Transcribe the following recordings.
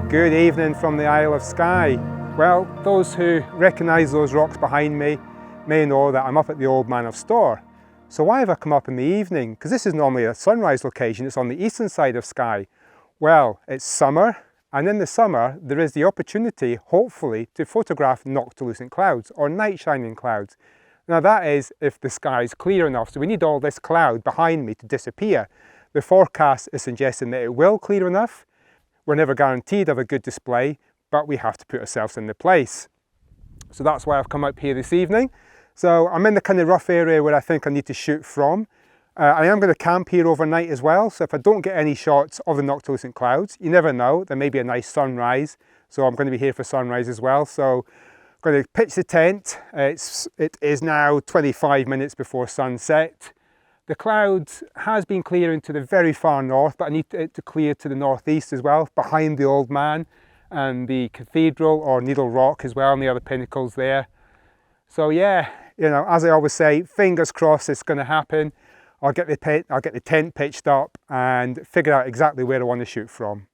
Good evening from the Isle of Skye. Well, those who recognise those rocks behind me may know that I'm up at the Old Man of Storr. So why have I come up in the evening? Because this is normally a sunrise location, it's on the eastern side of Skye. Well, it's summer, and in the summer there is the opportunity, hopefully, to photograph noctilucent clouds or night shining clouds. Now that is if the sky is clear enough, so we need all this cloud behind me to disappear. The forecast is suggesting that it will clear enough. We're never guaranteed of a good display, but we have to put ourselves in the place. So that's why I've come up here this evening. So I'm in the kind of rough area where I think I need to shoot from. I am going to camp here overnight as well, so if I don't get any shots of the noctilucent clouds, you never know, there may be a nice sunrise, so I'm going to be here for sunrise as well. So I'm going to pitch the tent. It is now 25 minutes before sunset. The cloud has been clearing to the very far north, but I need it to clear to the northeast as well, behind the Old Man and the cathedral or Needle Rock as well, and the other pinnacles there. So yeah, you know, as I always say, fingers crossed it's going to happen. I'll get the tent pitched up and figure out exactly where I want to shoot from.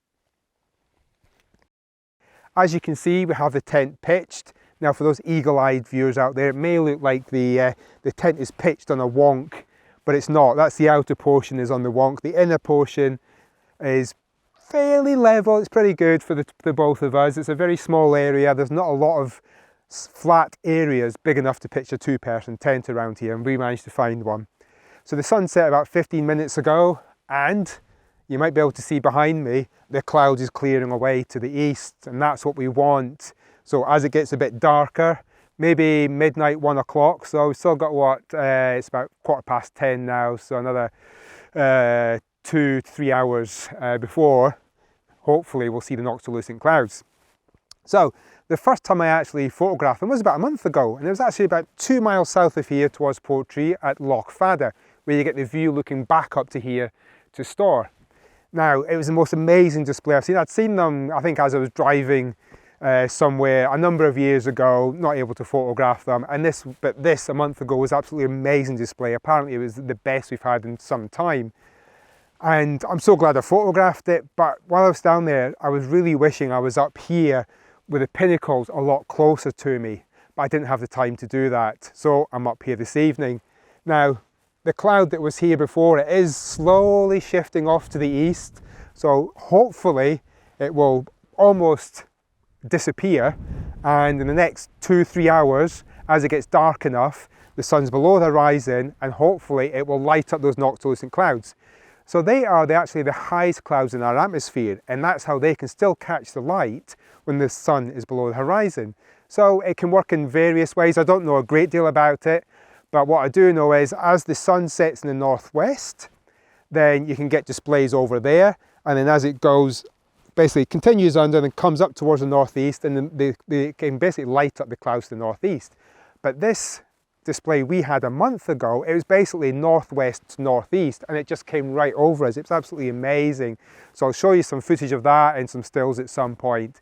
As you can see, we have the tent pitched. Now for those eagle-eyed viewers out there, it may look like the tent is pitched on a wonk, but it's not. That's the outer portion is on the wonk. The inner portion is fairly level. It's pretty good for the both of us. It's a very small area. There's not a lot of flat areas big enough to pitch a two-person tent around here, and we managed to find one. So the sun set about 15 minutes ago, and you might be able to see behind me, the cloud is clearing away to the east, and that's what we want. So as it gets a bit darker, maybe midnight, 1 o'clock, so we've still got what, it's about 10:15 now, so another 2-3 hours before, hopefully we'll see the noctilucent clouds. So the first time I actually photographed them was about a month ago, and it was actually about 2 miles south of here towards Portree at Loch Fada, where you get the view looking back up to here to Storr. Now, it was the most amazing display I've seen. I'd seen them, I think, as I was driving somewhere a number of years ago, not able to photograph them, and this a month ago was absolutely amazing display. Apparently it was the best we've had in some time, and I'm so glad I photographed it. But while I was down there, I was really wishing I was up here with the pinnacles a lot closer to me, but I didn't have the time to do that, so I'm up here this evening. Now the cloud that was here before, it is slowly shifting off to the east, so hopefully it will almost disappear, and in the next 2-3 hours, as it gets dark enough, the sun's below the horizon, and hopefully it will light up those noctilucent clouds. So they are actually the highest clouds in our atmosphere, and that's how they can still catch the light when the sun is below the horizon. So it can work in various ways. I don't know a great deal about it, but what I do know is as the sun sets in the northwest, then you can get displays over there, and then as it goes, basically continues under and comes up towards the northeast, and then they can basically light up the clouds to the northeast. But this display we had a month ago, it was basically northwest to northeast, and it just came right over us. It's absolutely amazing. So I'll show you some footage of that and some stills at some point.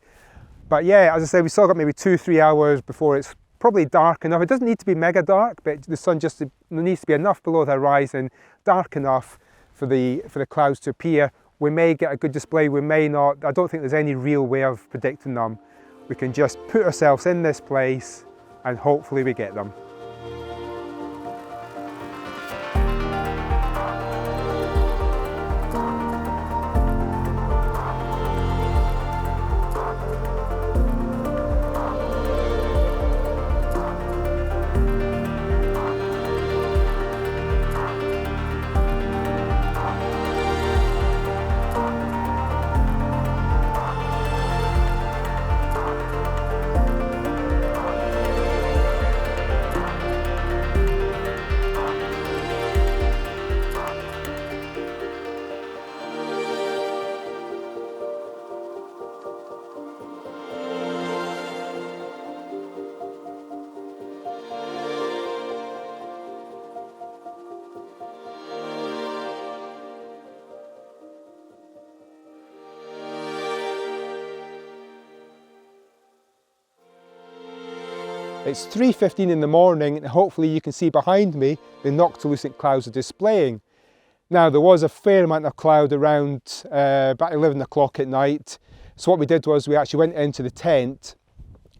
But yeah, as I say, we still got maybe 2-3 hours before it's probably dark enough. It doesn't need to be mega dark, but the sun just needs to be enough below the horizon, dark enough for the clouds to appear. We may get a good display, we may not. I don't think there's any real way of predicting them. We can just put ourselves in this place and hopefully we get them. It's 3:15 in the morning, and hopefully you can see behind me the noctilucent clouds are displaying. Now there was a fair amount of cloud around about 11 o'clock at night, So what we did was we actually went into the tent,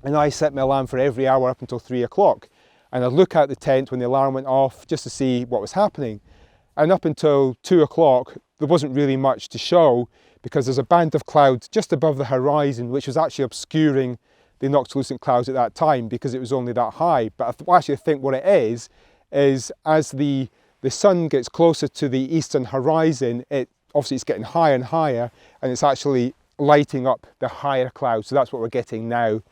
and I set my alarm for every hour up until 3 o'clock. And I'd look out the tent when the alarm went off just to see what was happening. And up until 2 o'clock, there wasn't really much to show because there's a band of clouds just above the horizon, which was actually obscuring the noctilucent clouds at that time because it was only that high. But I actually think what it is as the sun gets closer to the eastern horizon, obviously it's getting higher and higher, and it's actually lighting up the higher clouds. So that's what we're getting now.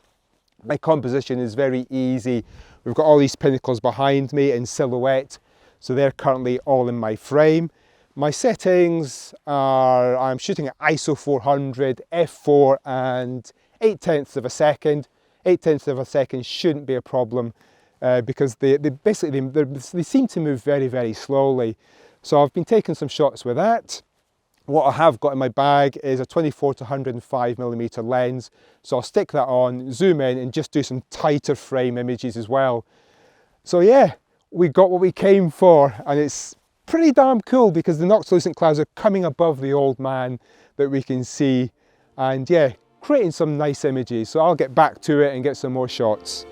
My composition is very easy. We've got all these pinnacles behind me in silhouette, so they're currently all in my frame. My settings are, I'm shooting at ISO 400, f4 and 8/10 of a second. 8/10 of a second shouldn't be a problem because they seem to move very, very slowly. So I've been taking some shots with that. What I have got in my bag is a 24 to 105mm lens. So I'll stick that on, zoom in and just do some tighter frame images as well. So yeah, we got what we came for, and it's pretty damn cool because the noctilucent clouds are coming above the Old Man that we can see, and yeah, creating some nice images. So I'll get back to it and get some more shots.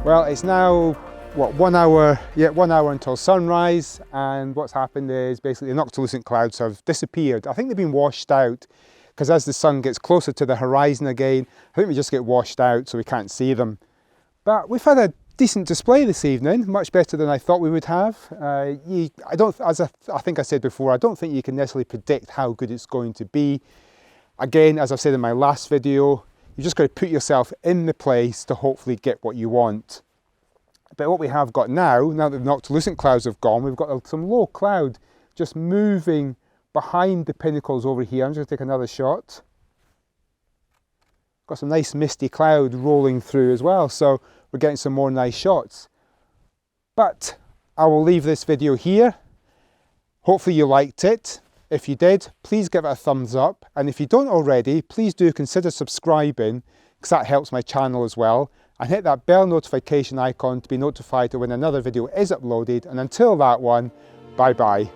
Well, it's now, what, 1 hour, yeah, 1 hour until sunrise, and what's happened is basically the noctilucent clouds have disappeared. I think they've been washed out, because as the sun gets closer to the horizon again, I think we just get washed out so we can't see them. But we've had a decent display this evening, much better than I thought we would have. I think I said before, I don't think you can necessarily predict how good it's going to be. Again, as I've said in my last video, you just got to put yourself in the place to hopefully get what you want. But what we have got now that the noctilucent clouds have gone, we've got some low cloud just moving behind the pinnacles over here. I'm just going to take another shot. Got some nice misty cloud rolling through as well, so we're getting some more nice shots. But I will leave this video here. Hopefully you liked it. If you did, please give it a thumbs up, and if you don't already, please do consider subscribing because that helps my channel as well, and hit that bell notification icon to be notified when another video is uploaded. And until that one, bye bye.